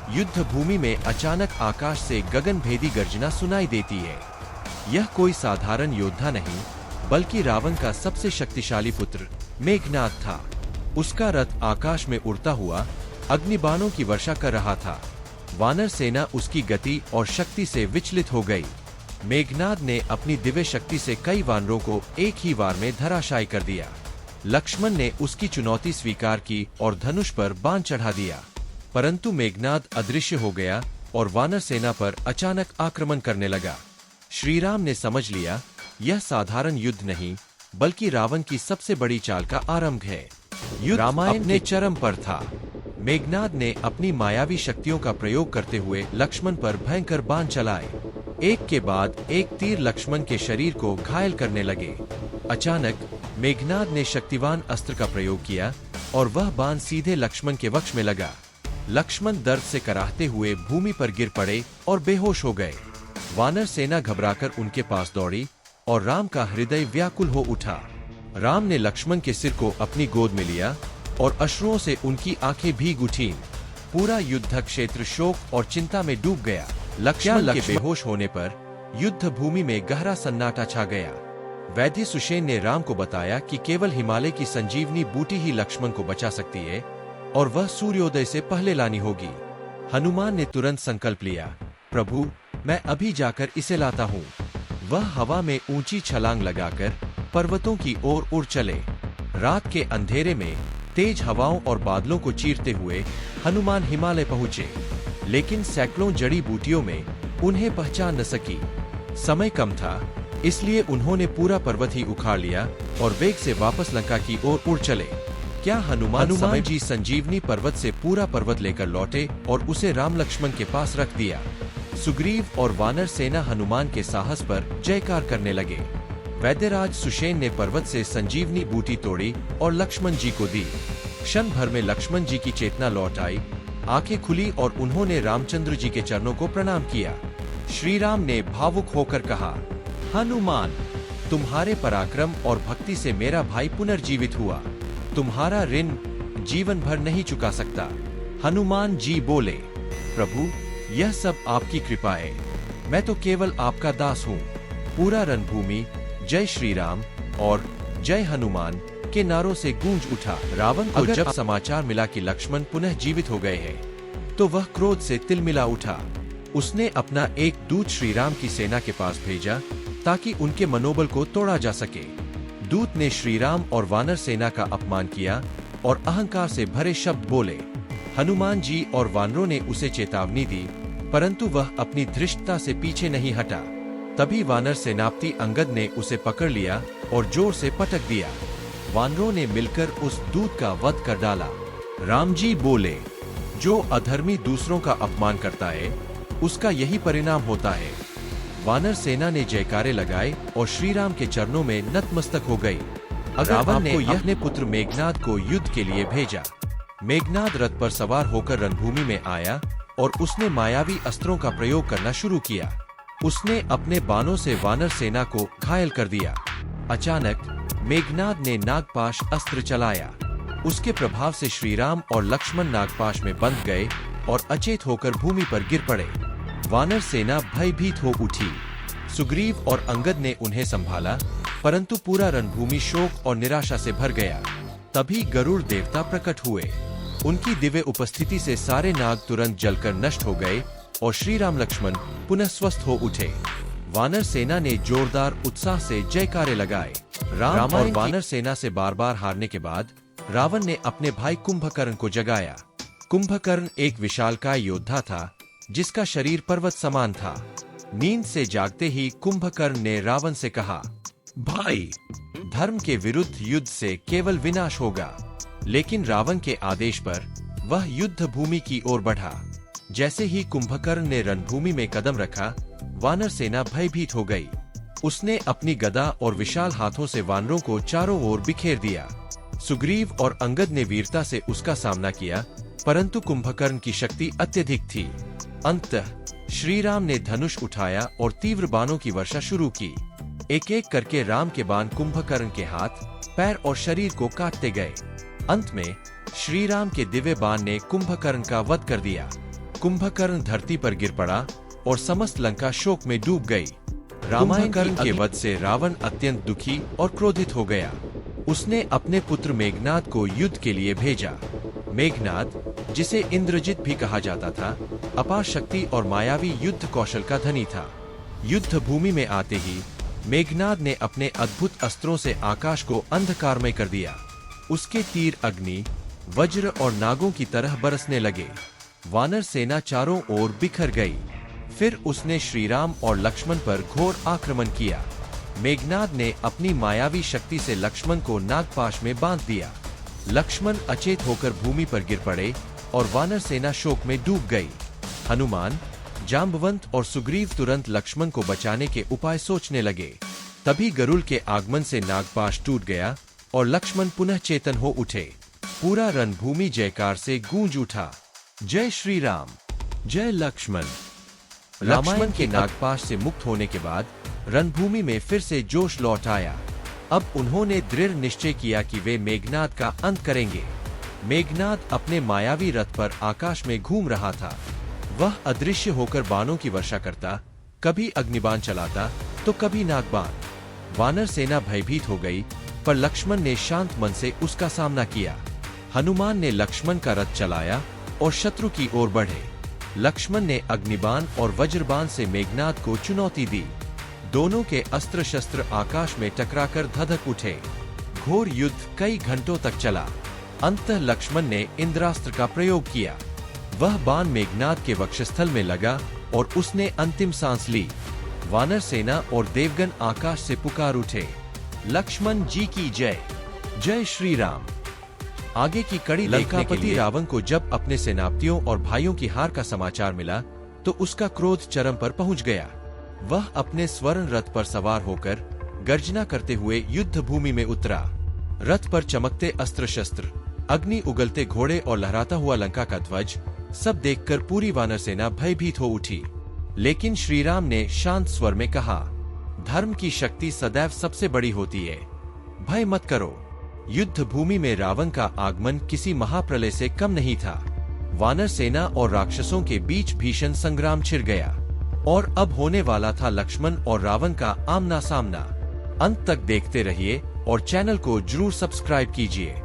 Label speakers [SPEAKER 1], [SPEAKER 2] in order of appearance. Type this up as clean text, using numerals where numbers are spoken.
[SPEAKER 1] युद्ध भूमि में अचानक आकाश से गगनभेदी गर्जना सुनाई देती है। यह कोई साधारण योद्धा नहीं, बल्कि रावण का सबसे शक्तिशाली पुत्र मेघनाद था। उसका रथ आकाश में उड़ता हुआ अग्निबाणों की वर्षा कर रहा था। वानर सेना उसकी गति और शक्ति से विचलित हो गई। मेघनाद ने अपनी दिव्य शक्ति से कई वानरों को एक ही वार में धराशायी कर दिया। लक्ष्मण ने उसकी चुनौती स्वीकार की और धनुष पर बाण चढ़ा दिया, परंतु मेघनाद अदृश्य हो गया और वानर सेना पर अचानक आक्रमण करने लगा। श्रीराम ने समझ लिया, यह साधारण युद्ध नहीं, बल्कि रावण की सबसे बड़ी चाल का आरंभ है। युद्ध रामायण ने चरम पर था। मेघनाद ने अपनी मायावी शक्तियों का प्रयोग करते हुए लक्ष्मण पर भयंकर बाण चलाए। एक के बाद एक तीर लक्ष्मण के शरीर को घायल करने लगे। अचानक मेघनाद ने शक्तिवान अस्त्र का प्रयोग किया और वह बाण सीधे लक्ष्मण के वक्ष में लगा। लक्ष्मण दर्द से कराहते हुए भूमि पर गिर पड़े और बेहोश हो गए। वानर सेना घबराकर उनके पास दौड़ी और राम का हृदय व्याकुल हो उठा। राम ने लक्ष्मण के सिर को अपनी गोद में लिया और अश्रुओं से उनकी आंखें भीग उठीं। पूरा युद्ध क्षेत्र शोक और चिंता में डूब गया। लक्ष्मण के बेहोश होने पर युद्ध भूमि में गहरा सन्नाटा छा गया। वैद्य सुषेण ने राम को बताया कि केवल हिमालय की संजीवनी बूटी ही लक्ष्मण को बचा सकती है और वह सूर्योदय से पहले लानी होगी। हनुमान ने तुरंत संकल्प लिया, प्रभु, मैं अभी जाकर इसे लाता हूँ। वह हवा में ऊंची छलांग लगाकर पर्वतों की ओर उड़ चले। रात के अंधेरे में तेज हवाओं और बादलों को चीरते हुए हनुमान हिमालय पहुँचे, लेकिन सैकड़ों जड़ी बूटियों में उन्हें पहचान न सकी। समय कम था, इसलिए उन्होंने पूरा पर्वत ही उखाड़ लिया और वेग से वापस लंका की ओर उड़ चले। क्या हनुमान जी संजीवनी पर्वत से पूरा पर्वत लेकर लौटे और उसे राम लक्ष्मण के पास रख दिया। सुग्रीव और वानर सेना हनुमान के साहस पर जयकार करने लगे। वैद्यराज सुषेण ने पर्वत से संजीवनी बूटी तोड़ी और लक्ष्मण जी को दी। क्षण भर में लक्ष्मण जी की चेतना लौट आई, आंखें खुली और उन्होंने रामचंद्र जी के चरणों को प्रणाम किया। श्री राम ने भावुक होकर कहा, हनुमान, तुम्हारे पराक्रम और भक्ति से मेरा भाई पुनर्जीवित हुआ। तुम्हारा ऋण जीवन भर नहीं चुका सकता। हनुमान जी बोले, प्रभु, यह सब आपकी कृपा है। मैं तो केवल आपका दास हूँ। पूरा रणभूमि जय श्री राम और जय हनुमान के नारों से गूंज उठा। रावण को जब समाचार मिला कि लक्ष्मण पुनः जीवित हो गए हैं, तो वह क्रोध से तिलमिला उठा। उसने अपना एक दूत श्री राम की सेना के पास भेजा ताकि उनके मनोबल को तोड़ा जा सके। दूत ने श्री राम और वानर सेना का अपमान किया और अहंकार से भरे शब्द बोले। हनुमान जी और वानरों ने उसे चेतावनी दी, परंतु वह अपनी धृष्टता से पीछे नहीं हटा। तभी वानर सेनापति अंगद ने उसे पकड़ लिया और जोर से पटक दिया। वानरों ने मिलकर उस दूत का वध कर डाला। राम जी बोले, जो अधर्मी दूसरों का अपमान करता है, उसका यही परिणाम होता है। वानर सेना ने जयकारे लगाए और श्री राम के चरणों में नतमस्तक हो गई। रावण ने अपने पुत्र मेघनाद को युद्ध के लिए भेजा। मेघनाद रथ पर सवार होकर रणभूमि में आया और उसने मायावी अस्त्रों का प्रयोग करना शुरू किया। उसने अपने बाणों से वानर सेना को घायल कर दिया। अचानक मेघनाद ने नागपाश अस्त्र चलाया। उसके प्रभाव से श्रीराम और लक्ष्मण नागपाश में बंध गए और अचेत होकर भूमि पर गिर पड़े। वानर सेना भयभीत हो उठी। सुग्रीव और अंगद ने उन्हें संभाला, परंतु पूरा रणभूमि शोक और निराशा से भर गया। तभी गरुड़ देवता प्रकट हुए। उनकी दिव्य उपस्थिति से सारे नाग तुरंत जलकर नष्ट हो गए और श्री राम लक्ष्मण पुनः स्वस्थ हो उठे। वानर सेना ने जोरदार उत्साह से जयकारे लगाए। राम और वानर सेना से बार बार हारने के बाद रावण ने अपने भाई कुंभकर्ण को जगाया। कुंभकर्ण एक विशालकाय योद्धा था, जिसका शरीर पर्वत समान था। नींद से जागते ही कुंभकर्ण ने रावण से कहा, भाई, धर्म के विरुद्ध युद्ध से केवल विनाश होगा। लेकिन रावण के आदेश पर वह युद्ध भूमि की ओर बढ़ा। जैसे ही कुंभकर्ण ने रणभूमि में कदम रखा, वानर सेना भयभीत हो गई। उसने अपनी गदा और विशाल हाथों से वानरों को चारों ओर बिखेर दिया। सुग्रीव और अंगद ने वीरता से उसका सामना किया, परंतु कुंभकर्ण की शक्ति अत्यधिक थी। अंततः श्री राम ने धनुष उठाया और तीव्र बाणों की वर्षा शुरू की। एक एक करके राम के बाण कुंभकर्ण के हाथ, पैर और शरीर को काटते गए। अंत में श्री राम के दिव्य बाण ने कुंभकर्ण का वध कर दिया। कुंभकर्ण धरती पर गिर पड़ा और समस्त लंका शोक में डूब गई। रामायण के वध से रावण अत्यंत दुखी और क्रोधित हो गया। उसने अपने पुत्र मेघनाद को युद्ध के लिए भेजा। मेघनाद, जिसे इंद्रजित भी कहा जाता था, अपार शक्ति और मायावी युद्ध कौशल का धनी था। युद्ध भूमि में आते ही मेघनाद ने अपने अद्भुत अस्त्रों से आकाश को अंधकारमय कर दिया। उसके तीर अग्नि, वज्र और नागों की तरह बरसने लगे। वानर सेना चारों ओर बिखर गई। फिर उसने श्रीराम और लक्ष्मण पर घोर आक्रमण किया। मेघनाद ने अपनी मायावी शक्ति से लक्ष्मण को नागपाश में बांध दिया। लक्ष्मण अचेत होकर भूमि पर गिर पड़े और वानर सेना शोक में डूब गई। हनुमान, जाम्बवंत और सुग्रीव तुरंत लक्ष्मण को बचाने के उपाय सोचने लगे। तभी गरुड़ के आगमन से नागपाश टूट गया और लक्ष्मण पुनः चेतन हो उठे। पूरा रणभूमि जयकार से गूंज उठा। जय श्री राम, जय लक्ष्मण। लक्ष्मण के नागपाश से मुक्त होने के बाद रणभूमि में फिर से जोश लौट आया। अब उन्होंने दृढ़ निश्चय किया कि वे मेघनाद का अंत करेंगे। मेघनाद अपने मायावी रथ पर आकाश में घूम रहा था। वह अदृश्य होकर बाणों की वर्षा करता, कभी अग्निबाण चलाता तो कभी नागबाण। वानर सेना भयभीत हो गई, पर लक्ष्मण ने शांत मन से उसका सामना किया। हनुमान ने लक्ष्मण का रथ चलाया और शत्रु की ओर बढ़े। लक्ष्मण ने अग्निबाण और वज्रबाण से मेघनाद को चुनौती दी। दोनों के अस्त्र शस्त्र आकाश में टकराकर धधक उठे। घोर युद्ध कई घंटों तक चला। अंततः लक्ष्मण ने इंद्रास्त्र का प्रयोग किया। वह बाण मेघनाद के वक्षस्थल में लगा और उसने अंतिम सांस ली। वानर सेना और देवगण आकाश से पुकार उठे, लक्ष्मण जी की जय, जय श्री राम। आगे की कड़ी लंकापति रावण को जब अपने सेनापतियों और भाइयों की हार का समाचार मिला तो उसका क्रोध चरम पर पहुंच गया। वह अपने स्वर्ण रथ पर सवार होकर गर्जना करते हुए युद्ध भूमि में उतरा। रथ पर चमकते अस्त्र शस्त्र, अग्नि उगलते घोड़े और लहराता हुआ लंका का ध्वज, सब देखकर पूरी वानर सेना भयभीत हो उठी। लेकिन श्रीराम ने शांत स्वर में कहा, धर्म की शक्ति सदैव सबसे बड़ी होती है, भय मत करो। युद्ध भूमि में रावण का आगमन किसी महाप्रलय से कम नहीं था। वानर सेना और राक्षसों के बीच भीषण संग्राम छिड़ गया और अब होने वाला था लक्ष्मण और रावण का आमना सामना। अंत तक देखते रहिए और चैनल को जरूर सब्सक्राइब कीजिए।